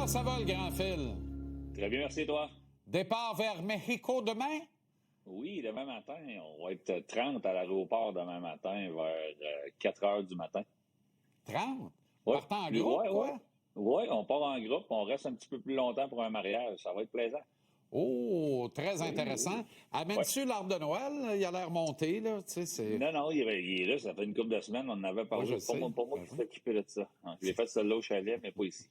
Comment ça va, le grand Phil? Très bien, merci toi. Départ vers Mexico demain? Oui, demain matin. On va être 30 à l'aéroport demain matin vers 4 heures du matin. 30? Ouais, Partant en groupe, quoi? Ouais, on part en groupe. On reste un petit peu plus longtemps pour un mariage. Ça va être plaisant. Oh, très intéressant. Oui. Amènes-tu l'arbre de Noël? Il a l'air monté, là. Tu sais, c'est... Non, il est là. Ça fait une couple de semaines. On en avait parlé. je C'est pas sais. moi Ben qui oui. s'est occupé de ça. Je l'ai fait celle-là au chalet, mais pas ici.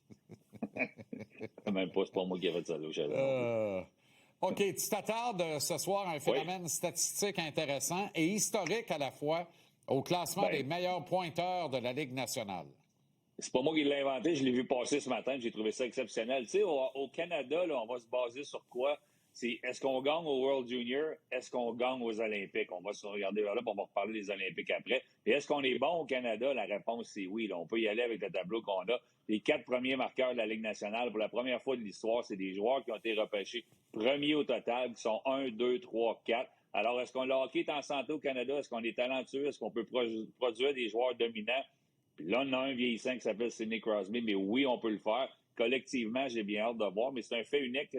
Même pas, c'est pas moi qui ai fait celle-là au chalet non plus. OK, tu t'attardes ce soir à un Oui. phénomène statistique intéressant et historique à la fois au classement des Ben, meilleurs pointeurs de la Ligue nationale. c'est pas moi qui l'ai inventé, je l'ai vu passer ce matin, j'ai trouvé ça exceptionnel. Tu sais, au Canada, là, on va se baser sur quoi? C'est est-ce qu'on gagne au World Junior? Est-ce qu'on gagne aux Olympiques? On va se regarder vers là, puis on va reparler des Olympiques après. Et est-ce qu'on est bon au Canada? La réponse, c'est oui. Là, on peut y aller avec le tableau qu'on a. Les 4 premiers marqueurs de la Ligue nationale, pour la première fois de l'histoire, c'est des joueurs qui ont été repêchés premiers au total, qui sont 1, 2, 3, 4. Alors, est-ce qu'on le hockey est en santé au Canada? Est-ce qu'on est talentueux? Est-ce qu'on peut produire des joueurs dominants? Puis là, on a un vieillissant qui s'appelle Sidney Crosby, mais oui, on peut le faire. Collectivement, j'ai bien hâte de voir, mais c'est un fait unique.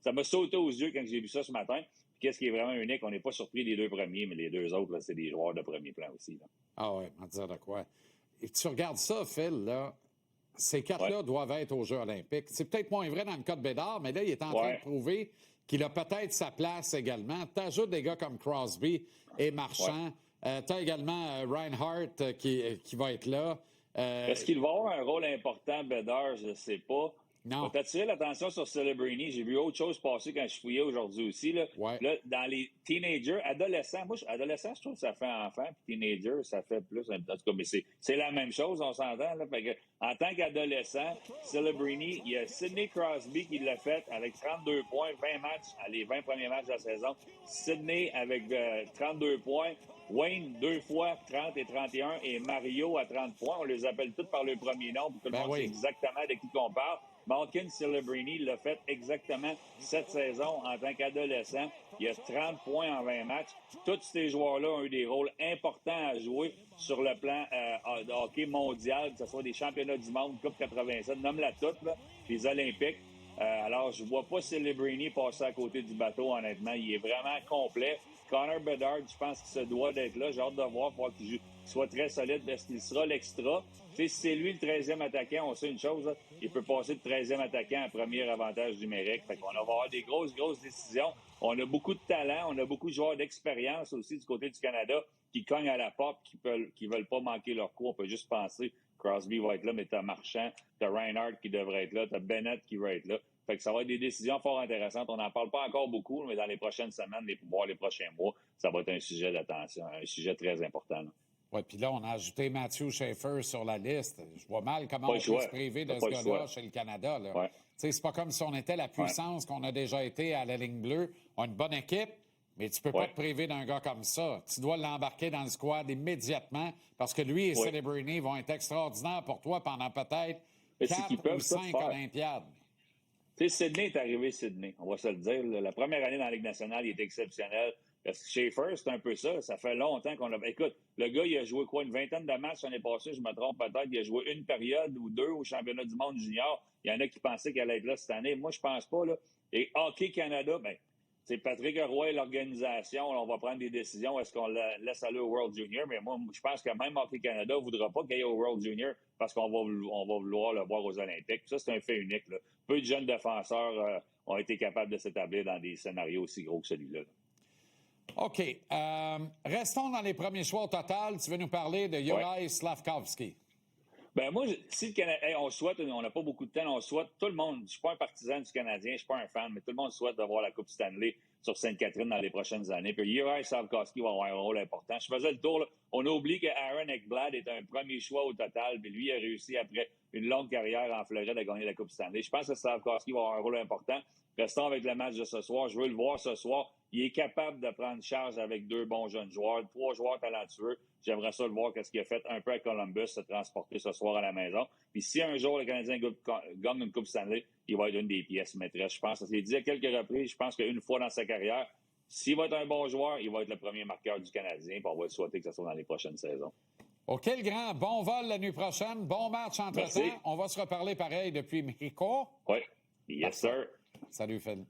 Ça m'a sauté aux yeux quand j'ai vu ça ce matin. Puis qu'est-ce qui est vraiment unique? On n'est pas surpris des 2 premiers, mais les 2 autres, là, c'est des joueurs de premier plan aussi. Là. Ah ouais, on va dire de quoi. Et tu regardes ça, Phil, là, ces 4-là doivent être aux Jeux olympiques. C'est peut-être moins vrai dans le cas de Bédard, mais là, il est en train de prouver qu'il a peut-être sa place également. Tu ajoutes des gars comme Crosby et Marchand. Tu as également Reinhardt qui va être là. Est-ce qu'il va avoir un rôle important, Bédard? Je ne sais pas. Non. Va t'attirer l'attention sur Celebrini. J'ai vu autre chose passer quand je fouillais aujourd'hui aussi. Là. Ouais. Là, dans les teenagers, adolescents, adolescents, je trouve que ça fait enfant, puis teenager, ça fait plus. En tout cas, mais c'est la même chose, on s'entend. Là. Fait que, en tant qu'adolescent, Celebrini, il y a Sidney Crosby qui l'a fait avec 32 points, 20 matchs, les 20 premiers matchs de la saison. Sidney avec 32 points. Wayne, 2 fois, 30 et 31, et Mario à 30 points. On les appelle tous par le premier nom, pour que tout le monde sait exactement de qui qu'on parle. Malkin Celebrini l'a fait exactement cette saison en tant qu'adolescent. Il a 30 points en 20 matchs. Tous ces joueurs-là ont eu des rôles importants à jouer sur le plan de hockey mondial, que ce soit des championnats du monde, Coupe 87, nomme-la toute, là, les Olympiques. Alors, je vois pas Celebrini passer à côté du bateau, honnêtement. Il est vraiment complet. Connor Bedard, je pense qu'il se doit d'être là. J'ai hâte de voir, pour qu'il soit très solide. Est-ce qu'il sera l'extra? Tu sais, si c'est lui le 13e attaquant, on sait une chose, là, il peut passer de 13e attaquant à premier avantage numérique. Fait qu'on va avoir des grosses décisions. On a beaucoup de talent, on a beaucoup de joueurs d'expérience aussi du côté du Canada qui cognent à la porte, qui veulent pas manquer leur coup. On peut juste penser, Crosby va être là, mais t'as Marchand, t'as Reinhardt qui devrait être là, t'as Bennett qui va être là. Fait que ça va être des décisions fort intéressantes. On n'en parle pas encore beaucoup, mais dans les prochaines semaines, voire les prochains mois, ça va être un sujet d'attention, un sujet très important. Oui, puis là, on a ajouté Matthew Schaefer sur la liste. Je vois mal comment on peut se priver de ce gars-là chez le Canada. Là. Ouais. C'est pas comme si on était la puissance qu'on a déjà été à la ligne bleue. On a une bonne équipe, mais tu peux pas te priver d'un gars comme ça. Tu dois l'embarquer dans le squad immédiatement parce que lui et Celebrini vont être extraordinaires pour toi pendant peut-être 4 ou 5 Olympiades. Tu sais, Sidney est arrivé, Sidney. On va se le dire. Là. La première année dans la Ligue nationale, il est exceptionnel. Parce que Schaefer, c'est un peu ça. Ça fait longtemps qu'on a... Écoute, le gars, il a joué quoi? Une vingtaine de matchs l'année passée, je me trompe peut-être. Il a joué une période ou 2 au championnat du monde junior. Il y en a qui pensaient qu'il allait être là cette année. Moi, je pense pas. Là. Et Hockey Canada, ben, c'est Patrick Roy et l'organisation. Là, on va prendre des décisions. Est-ce qu'on le laisse aller au World Junior? Mais moi, je pense que même Hockey Canada ne voudra pas qu'il aille au World Junior parce qu'on va vouloir le voir aux Olympiques. Ça, c'est un fait unique. Là. Peu de jeunes défenseurs ont été capables de s'établir dans des scénarios aussi gros que celui-là. OK. Restons dans les premiers choix au total. Tu veux nous parler de Juraj Slafkovský. Ben moi, si le Canada, on souhaite, on n'a pas beaucoup de temps, on souhaite, tout le monde, je suis pas un partisan du Canadien, je suis pas un fan, mais tout le monde souhaite d'avoir la Coupe Stanley sur Sainte-Catherine dans les prochaines années. Puis Juraj Slafkovský va avoir un rôle important. Je faisais le tour, là, on a oublié que Aaron Ekblad est un premier choix au total, puis lui a réussi après une longue carrière en Floride à gagner la Coupe Stanley. Je pense que Slafkovský va avoir un rôle important. Restons avec le match de ce soir. Je veux le voir ce soir. Il est capable de prendre charge avec 2 bons jeunes joueurs, 3 joueurs talentueux. J'aimerais ça le voir qu'est-ce qu'il a fait un peu à Columbus, se transporter ce soir à la maison. Puis si un jour le Canadien gagne une Coupe Stanley, il va être une des pièces maîtresses. Je pense, je l'ai dit à quelques reprises, je pense qu'une fois dans sa carrière, s'il va être un bon joueur, il va être le premier marqueur du Canadien. Puis on va le souhaiter que ce soit dans les prochaines saisons. OK, le grand. Bon vol la nuit prochaine. Bon match entre-temps. On va se reparler pareil depuis Mexico. Oui. Yes, sir. Salut, Phil.